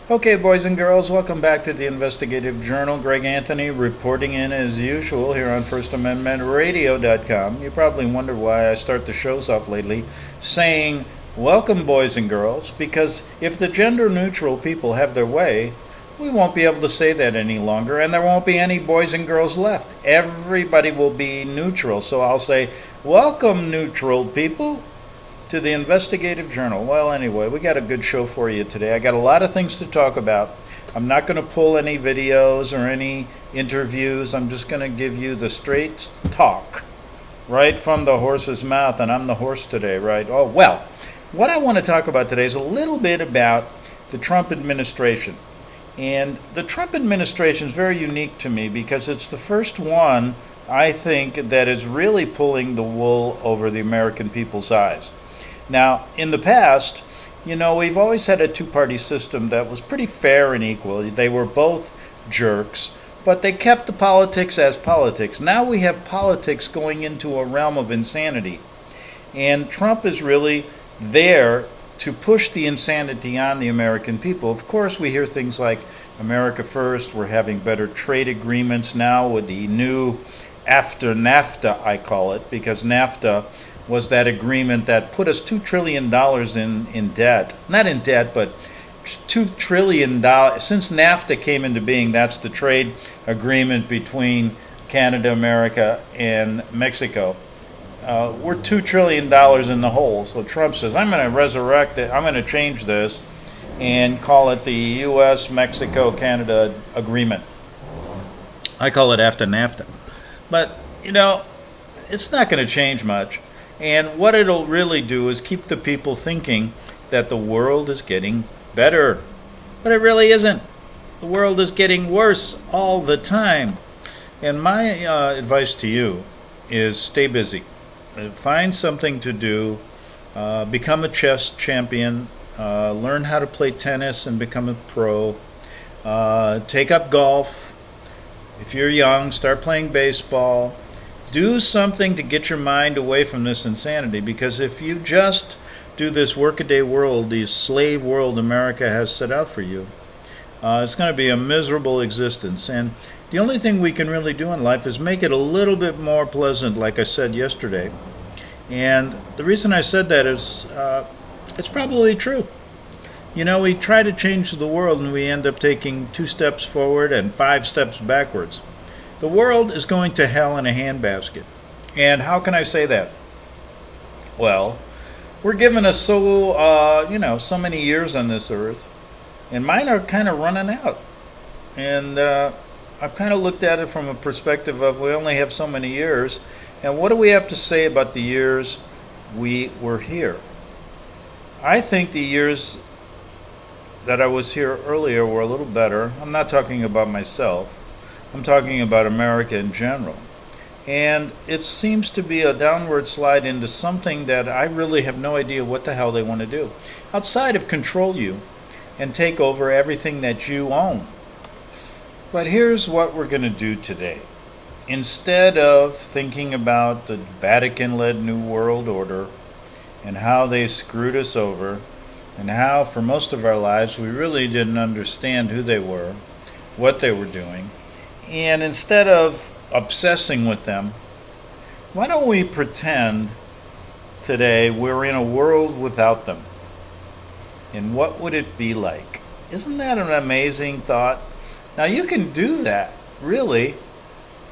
Okay, boys and girls, welcome back to the Investigative Journal. Greg Anthony reporting in as usual here on FirstAmendmentRadio.com. You probably wonder why I start the shows off lately saying, welcome, boys and girls, because if the gender-neutral people have their way, we won't be able to say that any longer, and there won't be any boys and girls left. Everybody will be neutral, so I'll say, welcome, neutral people, to the Investigative Journal. Well, anyway, we got a good show for you today. I got a lot of things to talk about. I'm not going to pull any videos or any interviews. I'm just going to give you the straight talk right from the horse's mouth, and I'm the horse today, right? Oh, well, what I want to talk about today is a little bit about the Trump administration. And the Trump administration is very unique to me because it's the first one, I think, that is really pulling the wool over the American people's eyes. Now, in the past, we've always had a two-party system that was pretty fair and equal. They were both jerks, but they kept the politics as politics. Now we have politics going into a realm of insanity. And Trump is really there to push the insanity on the American people. Of course, we hear things like America First. We're having better trade agreements now with the new after NAFTA, I call it, because NAFTA was that agreement that put us $2 trillion in debt. Not in debt, but $2 trillion. Since NAFTA came into being, that's the trade agreement between Canada, America, and Mexico. We're $2 trillion in the hole. So Trump says, I'm going to resurrect it. I'm going to change this and call it the U.S.-Mexico Canada agreement. I call it after NAFTA. But, it's not going to change much. And what it'll really do is keep the people thinking that the world is getting better. But it really isn't. The world is getting worse all the time. And my advice to you is stay busy. Find something to do. Become a chess champion. Learn how to play tennis and become a pro. Take up golf. If you're young, start playing baseball. Do something to get your mind away from this insanity, because if you just do this workaday world, the slave world America has set out for you, it's going to be a miserable existence. And the only thing we can really do in life is make it a little bit more pleasant, like I said yesterday. And the reason I said that is it's probably true. We try to change the world and we end up taking 2 steps forward and 5 steps backwards. The world is going to hell in a handbasket. And how can I say that? Well, we're given us so many years on this earth, and mine are kind of running out. And I've kind of looked at it from a perspective of we only have so many years, and what do we have to say about the years we were here? I think the years that I was here earlier were a little better. I'm not talking about myself. I'm talking about America in general. And it seems to be a downward slide into something that I really have no idea what the hell they want to do, outside of control you and take over everything that you own. But here's what we're going to do today. Instead of thinking about the Vatican-led New World Order and how they screwed us over, and how for most of our lives we really didn't understand who they were, what they were doing, and instead of obsessing with them, why don't we pretend today we're in a world without them? And what would it be like? Isn't that an amazing thought? Now you can do that, really,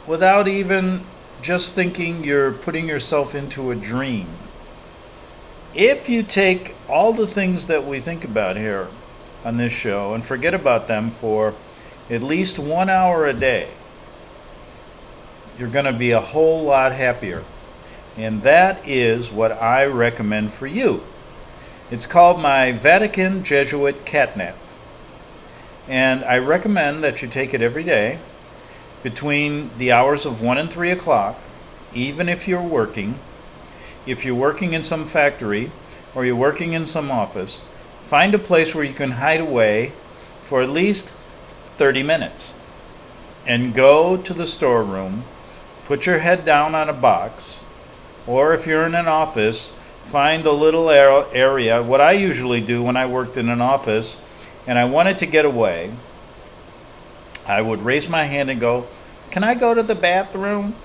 without even just thinking you're putting yourself into a dream. If you take all the things that we think about here on this show and forget about them for at least 1 hour a day, you're going to be a whole lot happier. And that is what I recommend for you. It's called my Vatican Jesuit Cat Nap. And I recommend that you take it every day between the hours of 1 and 3 o'clock, even if you're working. If you're working in some factory or you're working in some office, find a place where you can hide away for at least 30 minutes and go to the storeroom, put your head down on a box, or if you're in an office, find a little area. What I usually do when I worked in an office and I wanted to get away, I would raise my hand and go, "Can I go to the bathroom?"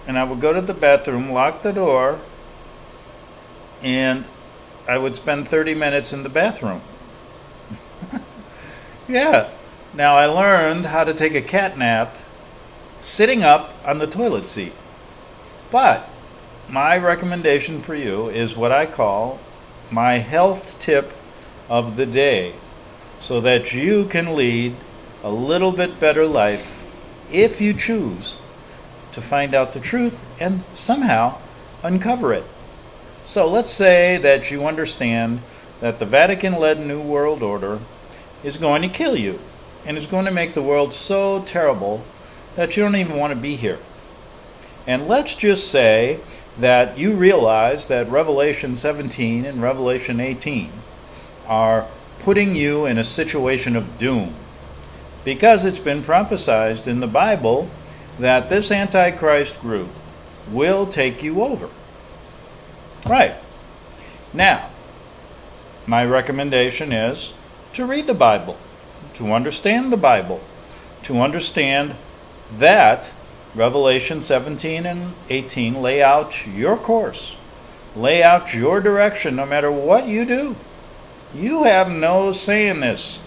And I would go to the bathroom, lock the door, and I would spend 30 minutes in the bathroom. Yeah. Now I learned how to take a cat nap sitting up on the toilet seat. But my recommendation for you is what I call my health tip of the day, so that you can lead a little bit better life if you choose to find out the truth and somehow uncover it. So let's say that you understand that the Vatican-led New World Order is going to kill you and is going to make the world so terrible that you don't even want to be here. And let's just say that you realize that Revelation 17 and Revelation 18 are putting you in a situation of doom, because it's been prophesied in the Bible that this Antichrist group will take you over. Right. Now, my recommendation is to read the Bible, to understand the Bible, to understand that Revelation 17 and 18 lay out your course, lay out your direction no matter what you do. You have no say in this.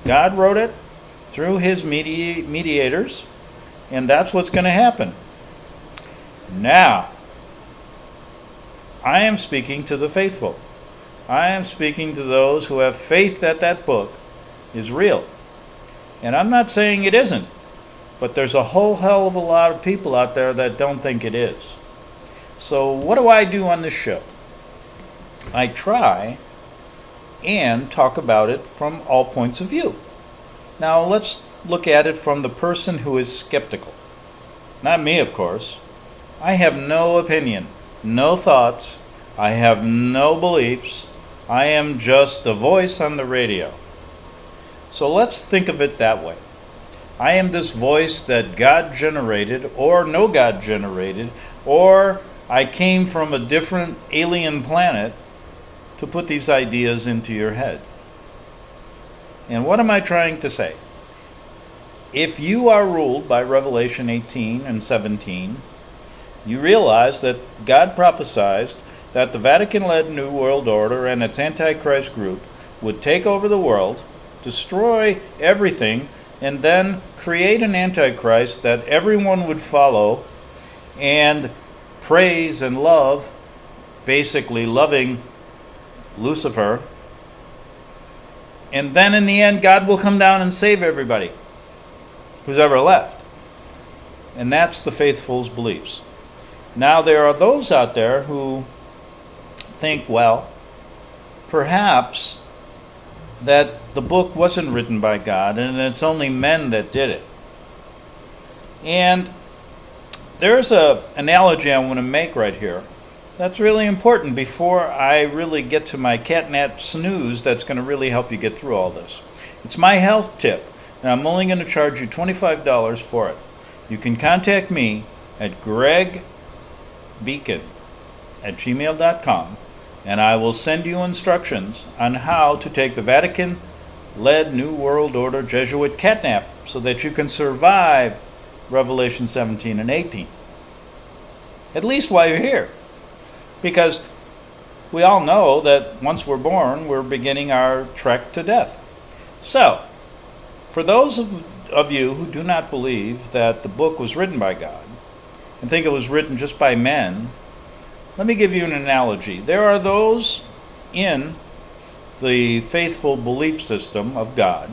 God wrote it through his mediators, and that's what's going to happen. Now, I am speaking to the faithful. I am speaking to those who have faith that that book is real. And I'm not saying it isn't, but there's a whole hell of a lot of people out there that don't think it is. So what do I do on this show? I try and talk about it from all points of view. Now let's look at it from the person who is skeptical. Not me, of course. I have no opinion, no thoughts. I have no beliefs. I am just the voice on the radio. So let's think of it that way. I am this voice that God generated, or no God generated, or I came from a different alien planet to put these ideas into your head. And what am I trying to say? If you are ruled by Revelation 18 and 17, you realize that God prophesied that the Vatican-led New World Order and its Antichrist group would take over the world, destroy everything, and then create an Antichrist that everyone would follow and praise and love, basically loving Lucifer. And then in the end, God will come down and save everybody who's ever left. And that's the faithful's beliefs. Now, there are those out there who think, well, perhaps that the book wasn't written by God and it's only men that did it. And there's an analogy I want to make right here that's really important before I really get to my catnap snooze that's going to really help you get through all this. It's my health tip, and I'm only going to charge you $25 for it. You can contact me at gregbeacon@gmail.com, and I will send you instructions on how to take the Vatican-led New World Order Jesuit Cat Nap so that you can survive Revelation 17 and 18. At least while you're here. Because we all know that once we're born, we're beginning our trek to death. So, for those of you who do not believe that the book was written by God and think it was written just by men, let me give you an analogy. There are those in the faithful belief system of God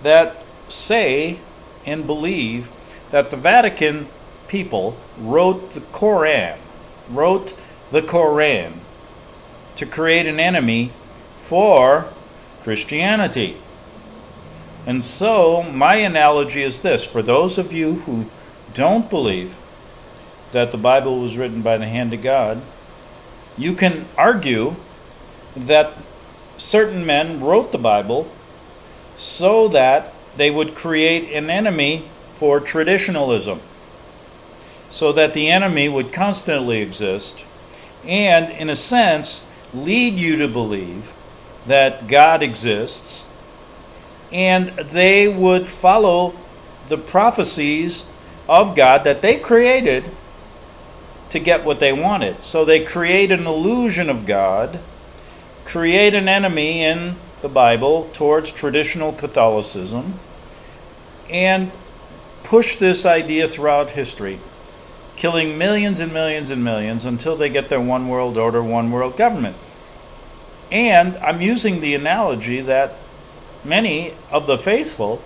that say and believe that the Vatican people wrote the Koran to create an enemy for Christianity. And so my analogy is this: for those of you who don't believe that the Bible was written by the hand of God, you can argue that certain men wrote the Bible so that they would create an enemy for traditionalism, so that the enemy would constantly exist and, in a sense, lead you to believe that God exists and they would follow the prophecies of God that they created to get what they wanted. So they create an illusion of God, create an enemy in the Bible towards traditional Catholicism, and push this idea throughout history, killing millions and millions and millions until they get their one world order, one world government. And I'm using the analogy that many of the faithful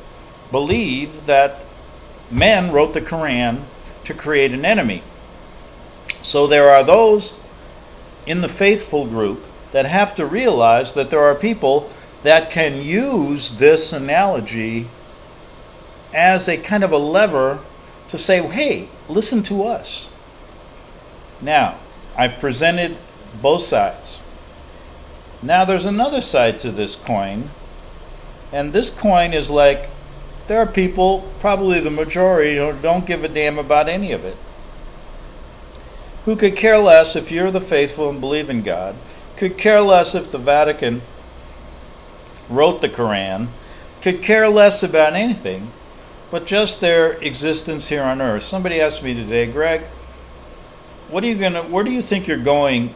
believe that men wrote the Quran to create an enemy. So there are those in the faithful group that have to realize that there are people that can use this analogy as a kind of a lever to say, hey, listen to us. Now, I've presented both sides. Now there's another side to this coin, and this coin is like, there are people, probably the majority, who don't give a damn about any of it, who could care less if you're the faithful and believe in God, could care less if the Vatican wrote the Quran, could care less about anything but just their existence here on earth. Somebody asked me today, Greg, where do you think you're going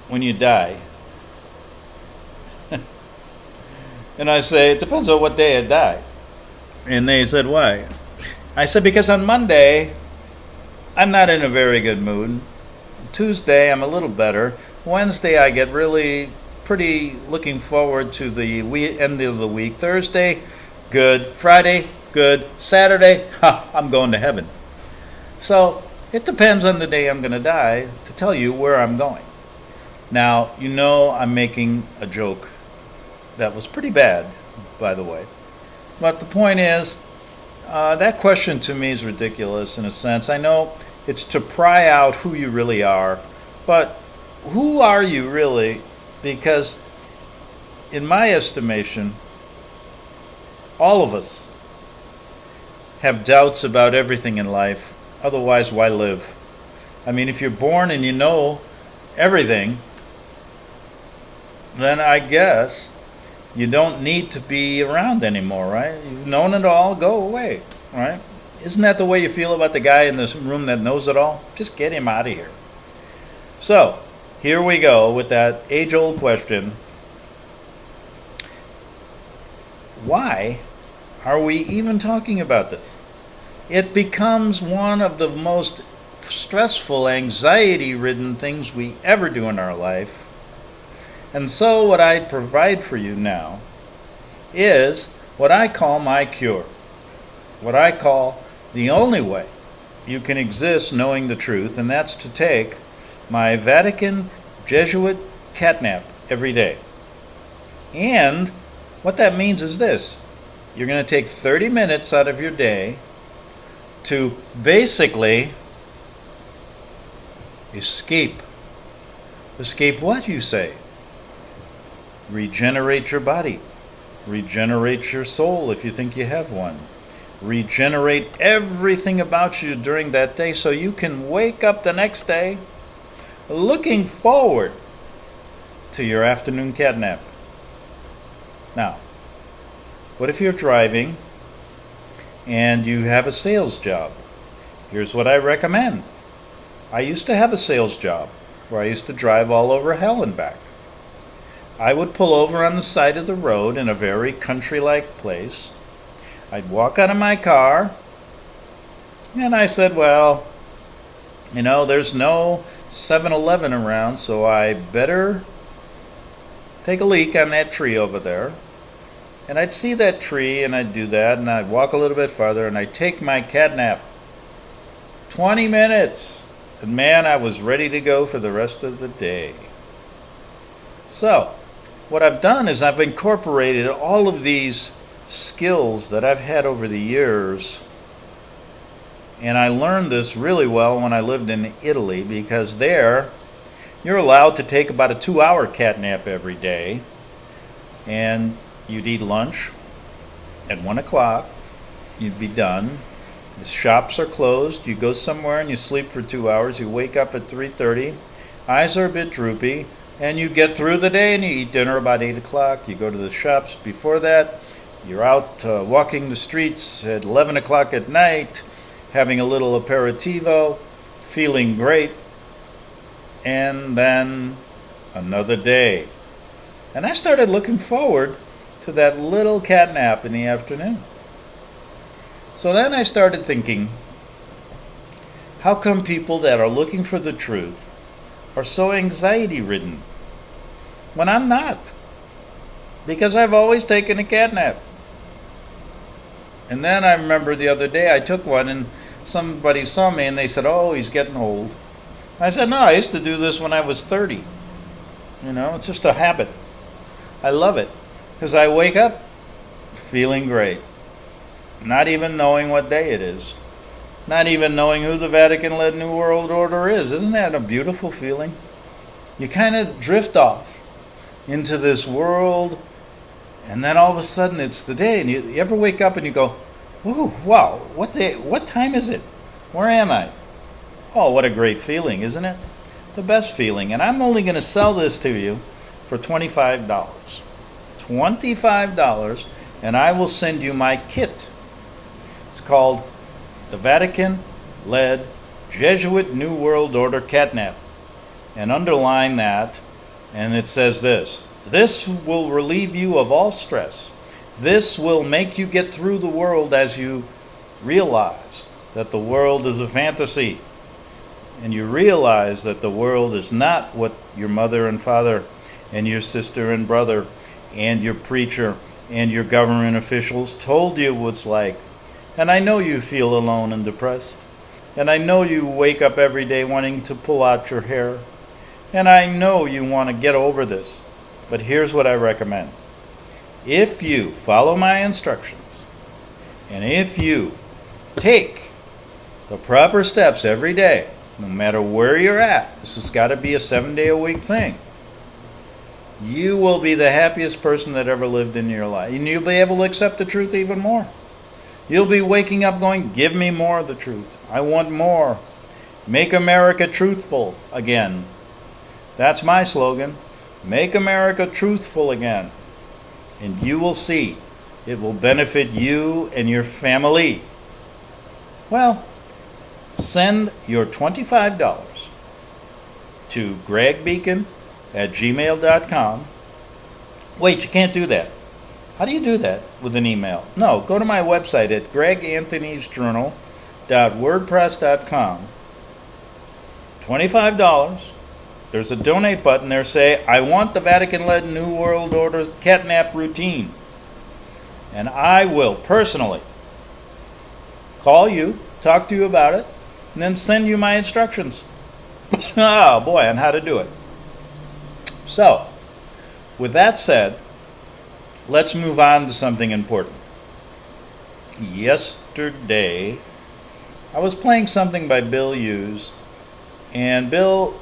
when you die? And I say, it depends on what day I die. And they said, why? I said, because on Monday, I'm not in a very good mood. Tuesday, I'm a little better. Wednesday, I get really pretty looking forward to the end of the week. Thursday, good. Friday, good. Saturday, I'm going to heaven. So it depends on the day I'm going to die to tell you where I'm going. Now, you know I'm making a joke that was pretty bad, by the way. But the point is, that question to me is ridiculous in a sense. I know it's to pry out who you really are, but who are you really? Because in my estimation, all of us have doubts about everything in life. Otherwise, why live? I mean, if you're born and you know everything, then I guess you don't need to be around anymore, right? You've known it all, go away, right? Isn't that the way you feel about the guy in this room that knows it all? Just get him out of here. So, here we go with that age-old question. Why are we even talking about this? It becomes one of the most stressful, anxiety-ridden things we ever do in our life. And so what I provide for you now is what I call my cure. What I call the only way you can exist knowing the truth, and that's to take my Vatican Jesuit Cat Nap every day. And what that means is this. You're going to take 30 minutes out of your day to basically escape. Escape what, you say? Regenerate your body. Regenerate your soul if you think you have one. Regenerate everything about you during that day so you can wake up the next day looking forward to your afternoon cat nap. Now, what if you're driving and you have a sales job? Here's what I recommend. I used to have a sales job where I used to drive all over hell and back. I would pull over on the side of the road in a very country-like place. I'd walk out of my car, and I said, well, you know, there's no 7-Eleven around, so I better take a leak on that tree over there. And I'd see that tree, and I'd do that, and I'd walk a little bit farther, and I'd take my cat nap. 20 minutes! And man, I was ready to go for the rest of the day. So, what I've done is I've incorporated all of these skills that I've had over the years, and I learned this really well when I lived in Italy, because there you're allowed to take about a 2-hour cat nap every day, and you'd eat lunch at 1 o'clock, you'd be done, the shops are closed, you go somewhere and you sleep for 2 hours, you wake up at 3:30, eyes are a bit droopy, and you get through the day and you eat dinner about 8 o'clock. You go to the shops before that, You're out walking the streets at 11 o'clock at night, having a little aperitivo, feeling great, and then another day. And I started looking forward to that little cat nap in the afternoon. So then I started thinking, how come people that are looking for the truth are so anxiety-ridden when I'm not? Because I've always taken a cat nap. And then I remember the other day I took one and somebody saw me and they said, oh, he's getting old. I said, no, I used to do this when I was 30. It's just a habit. I love it because I wake up feeling great, not even knowing what day it is, not even knowing who the Vatican-led New World Order is. Isn't that a beautiful feeling? You kind of drift off into this world, and then all of a sudden it's the day, and you ever wake up and you go, ooh, wow, what day? What time is it? Where am I? Oh, what a great feeling, isn't it? The best feeling. And I'm only going to sell this to you for $25. $25, and I will send you my kit. It's called the Vatican-led Jesuit New World Order Cat Nap. And underline that, and it says this: this will relieve you of all stress. This will make you get through the world as you realize that the world is a fantasy. And you realize that the world is not what your mother and father and your sister and brother and your preacher and your government officials told you what's like. And I know you feel alone and depressed. And I know you wake up every day wanting to pull out your hair. And I know you want to get over this. But here's what I recommend. If you follow my instructions, and if you take the proper steps every day, no matter where you're at, this has got to be a 7-day-a-week thing, you will be the happiest person that ever lived in your life. And you'll be able to accept the truth even more. You'll be waking up going, give me more of the truth. I want more. Make America truthful again. That's my slogan. Make America truthful again. And you will see it will benefit you and your family. Well, send your $25 to gregbeacon@gmail.com. Wait, you can't do that. How do you do that with an email? No, go to my website at greganthonysjournal.wordpress.com. $25. There's a donate button there. Say, I want the Vatican-led New World Order cat nap routine. And I will personally call you, talk to you about it, and then send you my instructions. Oh boy, on how to do it. So, with that said, let's move on to something important. Yesterday, I was playing something by Bill Hughes, and Bill,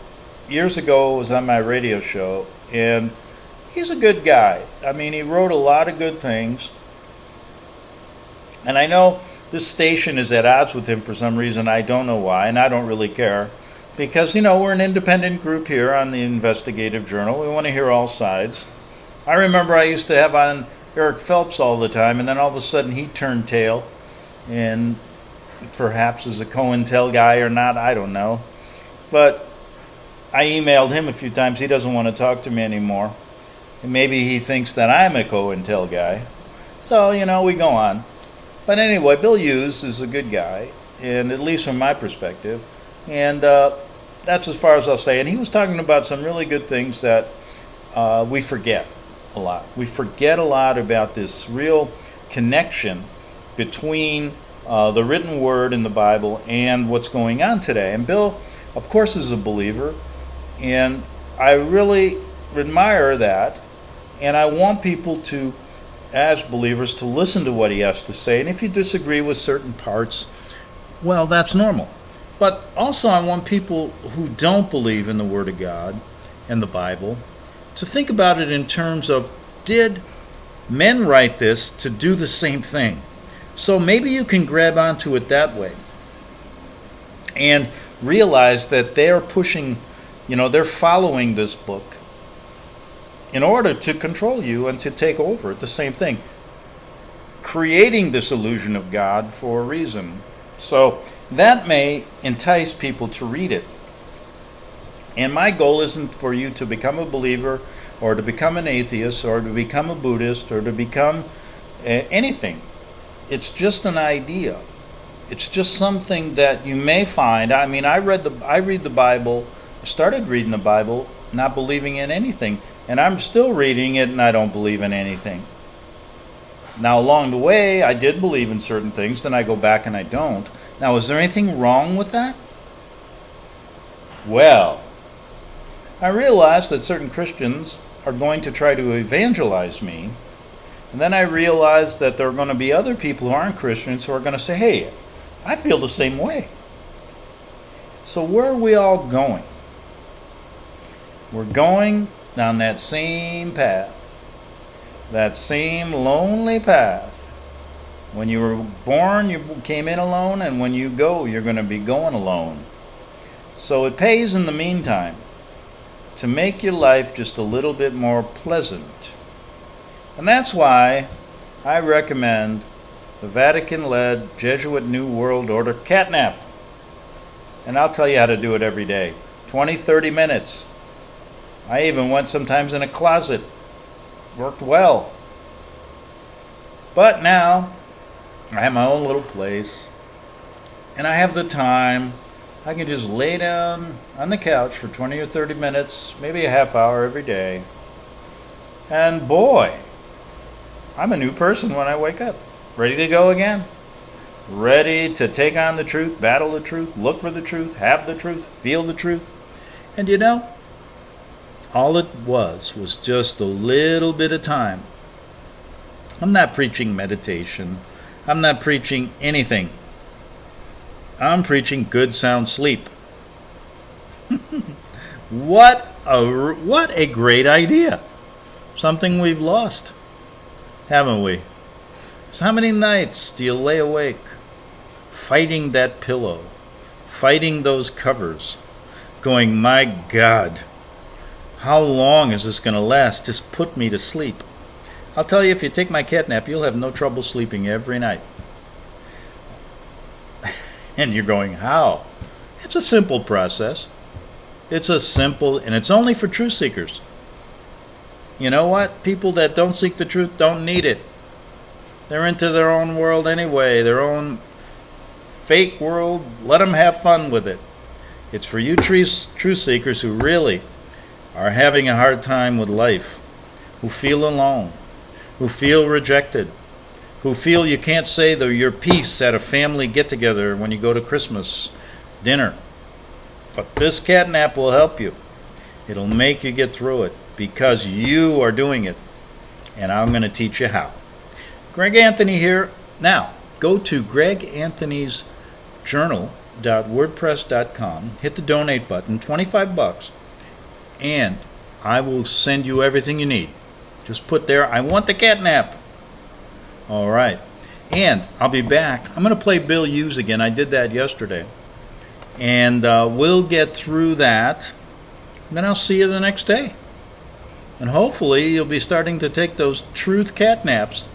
years ago, was on my radio show, and he's a good guy. I mean, he wrote a lot of good things, and I know this station is at odds with him for some reason. I don't know why, and I don't really care, because, we're an independent group here on the Investigative Journal. We want to hear all sides. I remember I used to have on Eric Phelps all the time, and then all of a sudden he turned tail, and perhaps is a COINTEL guy or not, I don't know. But I emailed him a few times. He doesn't want to talk to me anymore. And maybe he thinks that I'm a COINTEL guy. So, we go on. But anyway, Bill Hughes is a good guy, and at least from my perspective. And that's as far as I'll say. And he was talking about some really good things that we forget a lot. We forget a lot about this real connection between the written word in the Bible and what's going on today. And Bill, of course, is a believer, and I really admire that, and I want people to, as believers, to listen to what he has to say. And if you disagree with certain parts, well, that's normal. But also I want people who don't believe in the Word of God and the Bible to think about it in terms of, did men write this to do the same thing? So maybe you can grab onto it that way and realize that they're pushing, they're following this book in order to control you and to take over. The same thing. creating this illusion of God for a reason. So that may entice people to read it. And my goal isn't for you to become a believer or to become an atheist or to become a Buddhist or to become anything. It's just an idea. It's just something that you may find. I mean, I read the Bible, started reading the Bible, not believing in anything, and I'm still reading it and I don't believe in anything. Now, along the way, I did believe in certain things, then I go back and I don't. Now, is there anything wrong with that? Well, I realized that certain Christians are going to try to evangelize me, and then I realized that there are going to be other people who aren't Christians who are going to say, hey, I feel the same way. So where are we all going? We're going down that same path, that same lonely path. When you were born, you came in alone, and when you go, you're going to be going alone. So it pays in the meantime to make your life just a little bit more pleasant. And that's why I recommend the Vatican-led Jesuit New World Order Cat Nap. And I'll tell you how to do it every day. 20, 30 minutes. I even went sometimes in a closet. Worked well. But now, I have my own little place. And I have the time. I can just lay down on the couch for 20 or 30 minutes, maybe a half hour every day. And boy, I'm a new person when I wake up. Ready to go again. Ready to take on the truth, battle the truth, look for the truth, have the truth, feel the truth. And you know, all it was just a little bit of time. I'm not preaching meditation. I'm not preaching anything. I'm preaching good sound sleep. What a great idea. Something we've lost, haven't we? So how many nights do you lay awake fighting that pillow, fighting those covers, going, my God, how long is this going to last? Just put me to sleep. I'll tell you, if you take my cat nap, you'll have no trouble sleeping every night. And you're going, how? It's a simple process. It's and it's only for truth seekers. You know what? People that don't seek the truth don't need it. They're into their own world anyway, their own fake world. Let them have fun with it. It's for you truth seekers who really are having a hard time with life, who feel alone, who feel rejected, who feel you can't say your piece at a family get-together when you go to Christmas dinner. But this cat nap will help you. It'll make you get through it because you are doing it, and I'm going to teach you how. Greg Anthony here. Now, go to greganthonysjournal.wordpress.com, hit the donate button, $25, and I will send you everything you need. Just put there, I want the cat nap. All right. And I'll be back. I'm going to play Bill Hughes again. I did that yesterday. And we'll get through that. And then I'll see you the next day. And hopefully you'll be starting to take those truth cat naps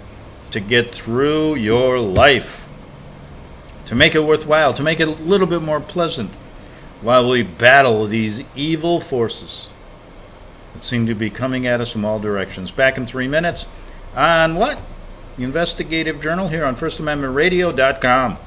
to get through your life. To make it worthwhile. To make it a little bit more pleasant. While we battle these evil forces that seem to be coming at us from all directions. Back in 3 minutes on what? The Investigative Journal here on FirstAmendmentRadio.com.